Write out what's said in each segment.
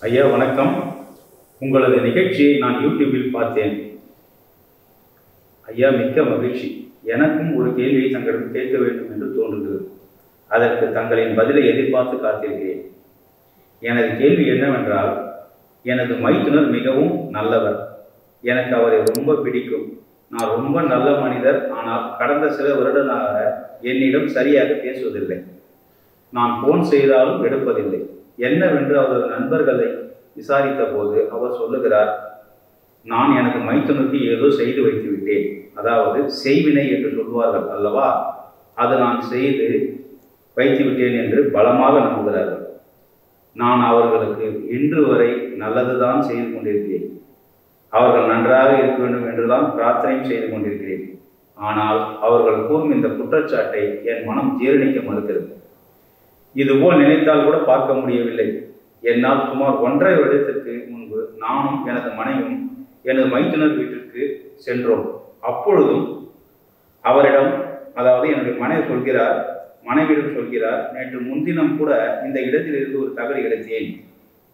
ஐயா வணக்கம். உங்களது நிகழ்ச்சியை நான் யூடியூபில் பார்த்தேன். ஐயா மிக்க மகிழ்ச்சி. எனக்கும் ஒரு கேள்வியை தங்களிடம் கேட்க வேண்டும் என்று தோன்றுகிறது. அதற்கு தங்களின் பதிலை எதிர்பார்த்து காத்திருக்கிறேன். எனது கேள்வி என்னவென்றால், எனது மைத்துனர் மிகவும் நல்லவர். எனக்கு அவரை ரொம்ப பிடிக்கும். நான் ரொம்ப நல்ல மனிதர். ஆனால் கடந்த சில வருடங்களாக என்னிடம் சரியாக பேசுவதில்லை. நான் போன் செய்தாலும் எடுப்பதில்லை. என்னவென்று அவரது நண்பர்களை விசாரித்த போது அவர் சொல்லுகிறார், நான் எனது மைத்துனுக்கு ஏதோ செய்து வைத்து விட்டேன். அதாவது செய்வினை என்று சொல்வார்கள் அல்லவா, அது நான் செய்து வைத்து விட்டேன் என்று பலமாக நம்புகிறார்கள். நான் அவர்களுக்கு இன்று வரை நல்லதுதான் செய்து கொண்டிருக்கிறேன். அவர்கள் நன்றாக இருக்க வேண்டும் என்றுதான் பிரார்த்தனையும் செய்து கொண்டிருக்கிறேன். ஆனால் அவர்கள் கூறும் இந்த குற்றச்சாட்டை என் மனம் ஜீரணிக்க மறுக்கிறது. இதுபோல் நினைத்தால் கூட பார்க்க முடியவில்லை. என்னால் சுமார் 1.5 வருடத்திற்கு முன்பு நானும் எனது மனைவியும் எனது மைத்துனர் வீட்டிற்கு சென்றோம். அப்பொழுதும் அவரிடம், அதாவது என்னுடைய மனைவியிடம் சொல்கிறார், நேற்று முன்தினம் கூட இந்த இடத்திலிருந்து ஒரு தகடு எடுத்தேன்.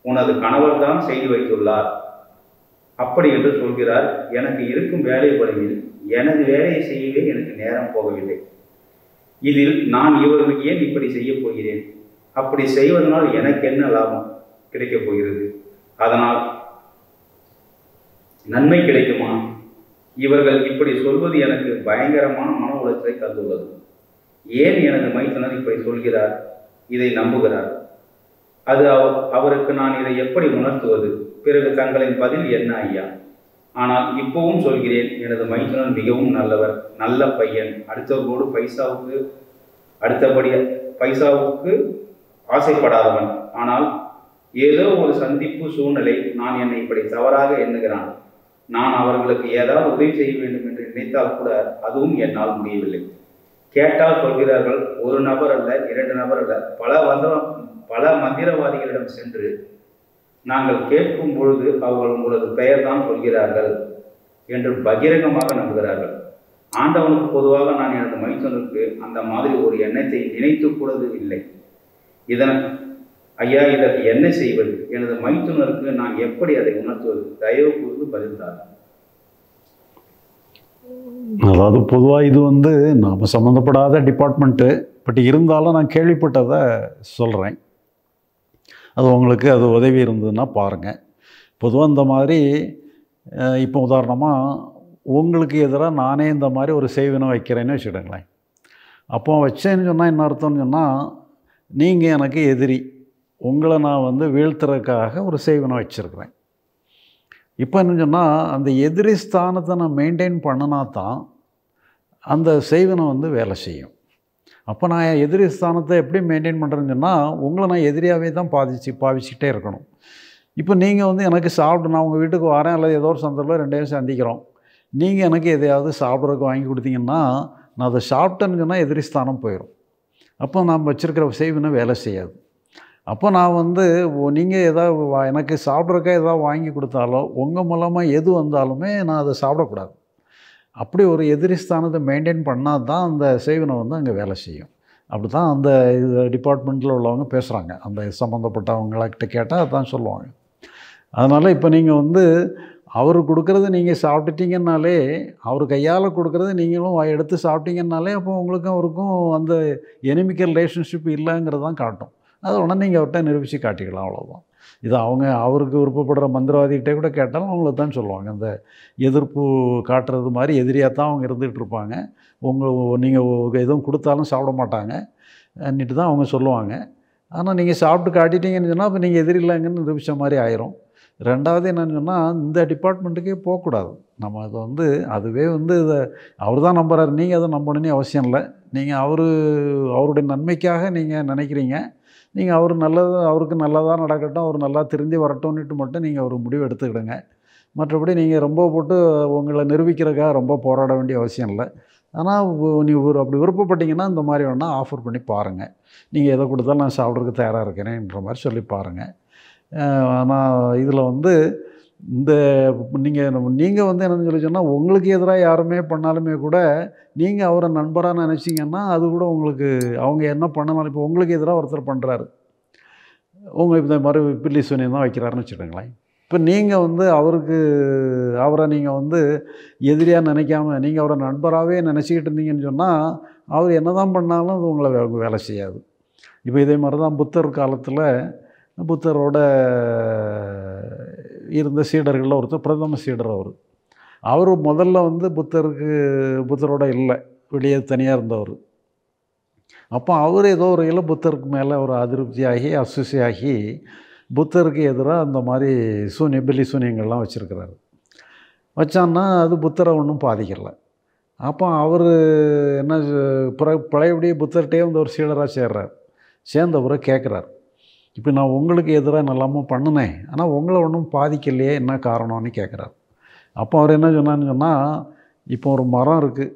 உனது கணவர் தான் செய்து வைத்துள்ளார் அப்படி என்று சொல்கிறார். எனக்கு இருக்கும் வேலை பணியில் எனது வேலையை செய்யவே எனக்கு நேரம் போகவில்லை. இதில் நான் இவர்களுக்கு ஏன் இப்படி செய்ய போகிறேன்? அப்படி செய்வதனால் எனக்கு என்ன லாபம் கிடைக்கப் போகிறது? அதனால் நன்மை கிடைக்குமா? இவர்கள் இப்படி சொல்வது எனக்கு பயங்கரமான மன உளைச்சலை தந்துள்ளது. ஏன் எனது மைத்துனர் இப்படி சொல்கிறார், இதை நம்புகிறார்? அது அவருக்கு நான் இதை எப்படி உணர்த்துவது? பிறகு தங்களின் பதில் என்ன ஐயா? ஆனால் இப்பவும் சொல்கிறேன், எனது மைத்துனர் மிகவும் நல்லவர், நல்ல பையன். அடுத்தவர்களோடு பைசாவுக்கு ஆசைப்படாதவன். ஆனால் ஏதோ ஒரு சந்திப்பு சூழ்நிலை நான் என்னை இப்படி தவறாக எண்ணுகிறான். நான் அவர்களுக்கு ஏதாவது உதவி செய்ய வேண்டும் என்று நினைத்தால் கூட அதுவும் என்னால் முடியவில்லை. கேட்டால் சொல்கிறார்கள், ஒரு நபர் அல்ல, 2 நபர் அல்ல, பல மந்திரவாதிகளிடம் சென்று நாங்கள் கேட்கும் பொழுது அவர்கள் உங்களது பெயர் தான் சொல்கிறார்கள் என்று பகிரங்கமாக நம்புகிறார்கள். ஆண்டவனுக்கு பொதுவாக நான் எனது மைத்துனருக்கு அந்த மாதிரி ஒரு எண்ணத்தை நினைத்து கூடது இல்லை. ஐயா, இதற்கு என்ன செய்வது? எனது மைத்துனருக்கு நான் எப்படி அதை உணர்த்துவது? தயவு கூர்ந்து பதில்தார். அதாவது பொதுவாக இது நாம் சம்மந்தப்படாத டிபார்ட்மெண்ட்டு, பட் இருந்தாலும் நான் கேள்விப்பட்டதை சொல்கிறேன். அது உங்களுக்கு அது உதவி இருந்ததுன்னா பாருங்கள். பொதுவாக இந்த மாதிரி இப்போ உதாரணமாக உங்களுக்கு எதிராக நானே இந்த மாதிரி ஒரு செய்வினை வைக்கிறேன்னு வச்சுக்கிடுங்களேன். அப்போ வச்சேன்னு சொன்னால் என்ன அர்த்தம்னு சொன்னால், நீங்கள் எனக்கு எதிரி, உங்களை நான் வீழ்த்துறதுக்காக ஒரு செய்வினை வச்சுருக்கிறேன். இப்போ என்ன சொன்னால், அந்த எதிரி ஸ்தானத்தை நான் மெயின்டைன் பண்ணினா தான் அந்த செய்வினை வேலை செய்யும். அப்போ நான் எதிரி ஸ்தானத்தை எப்படி மெயின்டைன் பண்ணுறேன்னு சொன்னால், உங்களை நான் எதிரியாகவே தான் பாவிச்சுக்கிட்டே இருக்கணும். இப்போ நீங்கள் எனக்கு நான் உங்கள் வீட்டுக்கு வரேன், அல்லது ஏதோ ஒரு சந்தர்ப்பத்தில் 2 பேரும் சந்திக்கிறோம். நீங்கள் எனக்கு எதையாவது சாப்பிட்றதுக்கு வாங்கி கொடுத்தீங்கன்னா, நான் அதை சாப்பிட்டேன்னு சொன்னால் எதிரி ஸ்தானம் போயிடும். அப்போ நான் வச்சுருக்கிற செய்வினை வேலை செய்யாது. அப்போ நான் நீங்கள் ஏதாவது எனக்கு சாப்பிட்றக்கா ஏதாவது வாங்கி கொடுத்தாலோ, உங்கள் மூலமாக எது வந்தாலுமே நான் அதை சாப்பிடக்கூடாது. அப்படி ஒரு எதிரி ஸ்தானத்தை மெயின்டைன் பண்ணால் தான் அந்த செய்வினை அங்கே வேலை செய்யும். அப்படி தான் அந்த டிபார்ட்மெண்ட்டில் உள்ளவங்க பேசுகிறாங்க. அந்த சம்மந்தப்பட்டவங்கள்கிட்ட கேட்டால் அதுதான் சொல்லுவாங்க. அதனால் இப்போ நீங்கள் அவர் கொடுக்குறது நீங்கள் சாப்பிட்டுட்டீங்கன்னாலே, அவர் கையால் கொடுக்குறது நீங்களும் எடுத்து சாப்பிட்டீங்கன்னாலே, அப்போ உங்களுக்கும் அவருக்கும் அந்த எனிமிக்கல் ரிலேஷன்ஷிப் இல்லைங்கிறது தான் காட்டும். அதை உடனே நீங்கள் அவர்கிட்ட நிரூபித்து காட்டிக்கலாம், அவ்வளோதான். இது அவருக்கு விருப்பப்படுற மந்திரவாதிகிட்டே கூட கேட்டாலும் அவங்கள தான் சொல்லுவாங்க. அந்த எதிர்ப்பு காட்டுறது மாதிரி எதிரியாக தான் அவங்க இருந்துகிட்டு இருப்பாங்க. நீங்கள் எதுவும் கொடுத்தாலும் சாப்பிட மாட்டாங்க அன்னிட்டு தான் அவங்க சொல்லுவாங்க. ஆனால் நீங்கள் சாப்பிட்டு காட்டிட்டீங்கன்னு சொன்னால் அப்போ நீங்கள் எதிரி இல்லைங்கன்னு நிரூபித்த மாதிரி ஆயிரும். ரெண்டாவது என்னென்னு சொன்னால், இந்த டிபார்ட்மெண்ட்டுக்கே போகக்கூடாது. நம்ம அதை அதுவே இதை அவர் தான் நம்புகிறார், நீங்கள் அதை நம்பணுன்னு அவசியம் இல்லை. நீங்கள் அவருடைய நன்மைக்காக நீங்கள் நினைக்கிறீங்க. நீங்கள் அவருக்கு நல்லதாக நடக்கட்டும், அவர் நல்லா திருந்தி வரட்டும்னுட்டு மட்டும் நீங்கள் ஒரு முடிவு எடுத்துக்கிடுங்க. மற்றபடி நீங்கள் ரொம்ப போட்டு உங்களை நிரூபிக்கிறதுக்காக ரொம்ப போராட வேண்டிய அவசியம் இல்லை. ஆனால் நீங்கள் அப்படி விருப்பப்பட்டீங்கன்னா இந்த மாதிரி வேணால் ஆஃபர் பண்ணி பாருங்கள். நீங்கள் எதை கொடுத்தாலும் நான் சாப்பிட்றதுக்கு தயாராக இருக்கிறேன்ற மாதிரி சொல்லி பாருங்கள். ஆனால் இதில் இந்த நீங்கள் என்னென்னு சொல்லி சொன்னால், உங்களுக்கு எதிராக யாருமே பண்ணாலுமே கூட நீங்கள் அவரை நண்பராக நினச்சிங்கன்னா அது கூட உங்களுக்கு அவங்க என்ன பண்ணனாலும், இப்போ உங்களுக்கு எதிராக ஒருத்தர் பண்ணுறாரு, உங்கள் இந்த மாதிரி பில்லி சூனியம் தான் வைக்கிறாருன்னு வச்சுக்கோங்களேன். இப்போ நீங்கள் வந்து அவரை நீங்கள் வந்து எதிரியாக நினைக்காம நீங்கள் அவரை நண்பராகவே நினச்சிக்கிட்டு இருந்தீங்கன்னு சொன்னால் அவர் என்ன தான் பண்ணாலும் அது உங்களை வேலை செய்யாது. இப்போ இதே மாதிரி தான் புத்தர் காலத்தில் புத்தரோட இருந்த சீடர்களில் ஒருத்தர் பிரதம சீடர் அவர் முதல்ல வந்து புத்தரோட இல்லை, வெளியே தனியாக இருந்தவர். அப்போ அவர் ஏதோ ஒரு வகையில் புத்தருக்கு மேலே ஒரு அதிருப்தியாகி அசுசியாகி புத்தருக்கு எதிராக அந்த மாதிரி பில்லி சூனியங்கள்லாம் வச்சுருக்கிறாரு. வச்சான்னா அது புத்தரை ஒன்றும் பாதிக்கலை. அப்போ அவர் என்ன பழையபடியே புத்தர்கிட்டே வந்து ஒரு சீடராக சேர்றார். சேர்ந்தவரை கேட்குறார், இப்போ நான் உங்களுக்கு எதிராக நல்லாமல் பண்ணினேன், ஆனால் உங்களை ஒன்றும் பாதிக்கலையே, என்ன காரணம்னு கேட்குறார். அப்போ அவர் என்ன சொன்னான்னு சொன்னால், இப்போ ஒரு மரம் இருக்குது,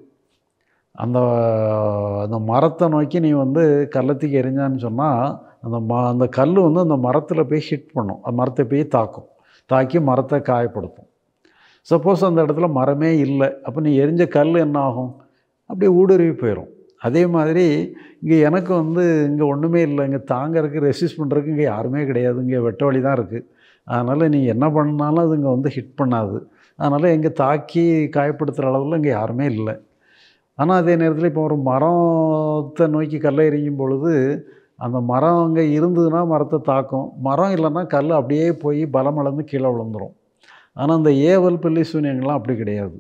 அந்த மரத்தை நோக்கி நீ வந்து கள்ளத்துக்கு எரிஞ்சான்னு சொன்னால் அந்த கல் வந்து அந்த மரத்தில் போய் ஹிட் பண்ணும், அந்த மரத்தை போய் தாக்கி மரத்தை காயப்படுத்தும். சப்போஸ் அந்த இடத்துல மரமே இல்லை, அப்போ நீ எரிஞ்ச கல் என்ன ஆகும், அப்படியே ஊடுருவி போயிடும். அதே மாதிரி இங்கே எனக்கு வந்து இங்கே ஒன்றுமே இல்லை, இங்கே தாங்கிறதுக்கு ரெசிஸ்ட் பண்ணுறதுக்கு இங்கே யாருமே கிடையாது, இங்கே வெட்ட வழி தான் இருக்குது. அதனால் நீ என்ன பண்ணாலும் அது இங்கே வந்து ஹிட் பண்ணாது. அதனால் இங்கே தாக்கி காயப்படுத்துகிற அளவில் இங்கே யாருமே இல்லை. ஆனால் அதே நேரத்தில் இப்போ ஒரு மரத்தை நோக்கி கல்லை எறியும் பொழுது அந்த மரம் அங்கே இருந்ததுன்னா மரத்தை தாக்கும், மரம் இல்லைன்னா கல் அப்படியே போய் பலமிழந்து கீழே விழுந்துடும். ஆனால் அந்த ஏவல் பில்லி சூனியங்கள்லாம் அப்படி கிடையாது.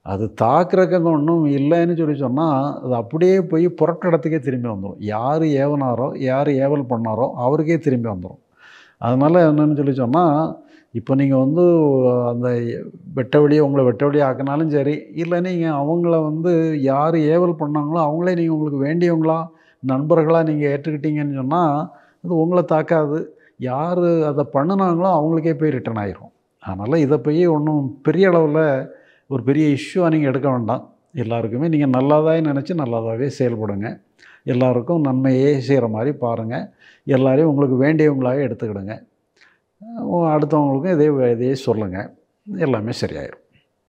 அது தாக்குறதுக்கு ஒன்றும் இல்லைன்னு சொன்னால் அது அப்படியே போய் புரட்ட இடத்துக்கே திரும்பி வந்துடும். யார் ஏவனாரோ யார் ஏவல் பண்ணாரோ அவருக்கே திரும்பி வந்துடும். அதனால் என்னென்னு சொன்னால் இப்போ நீங்கள் வந்து அந்த உங்களை வெட்ட வழியை ஆக்கினாலும் சரி, இல்லை நீங்கள் அவங்கள வந்து யார் ஏவல் பண்ணாங்களோ அவங்களே நீங்கள் உங்களுக்கு வேண்டியவங்களா நண்பர்களாக நீங்கள் ஏற்றுக்கிட்டீங்கன்னு சொன்னால் அது உங்களை தாக்காது. யார் அதை பண்ணினாங்களோ அவங்களுக்கே போய் ரிட்டர்ன் ஆகிரும். அதனால் இதை போய் ஒன்றும் பெரிய அளவில் ஒரு பெரிய இஷ்யூவாக நீங்கள் எடுக்க வேண்டாம். எல்லாருக்குமே நீங்கள் நல்லதாக நினச்சி நல்லதாகவே செயல்படுங்க. எல்லாருக்கும் நன்மையே செய்கிற மாதிரி பாருங்கள். எல்லாரையும் உங்களுக்கு வேண்டியவங்களாக எடுத்துக்கிடுங்க. அடுத்தவங்களுக்கும் இதே சொல்லுங்கள். எல்லாமே சரியாயிடும்.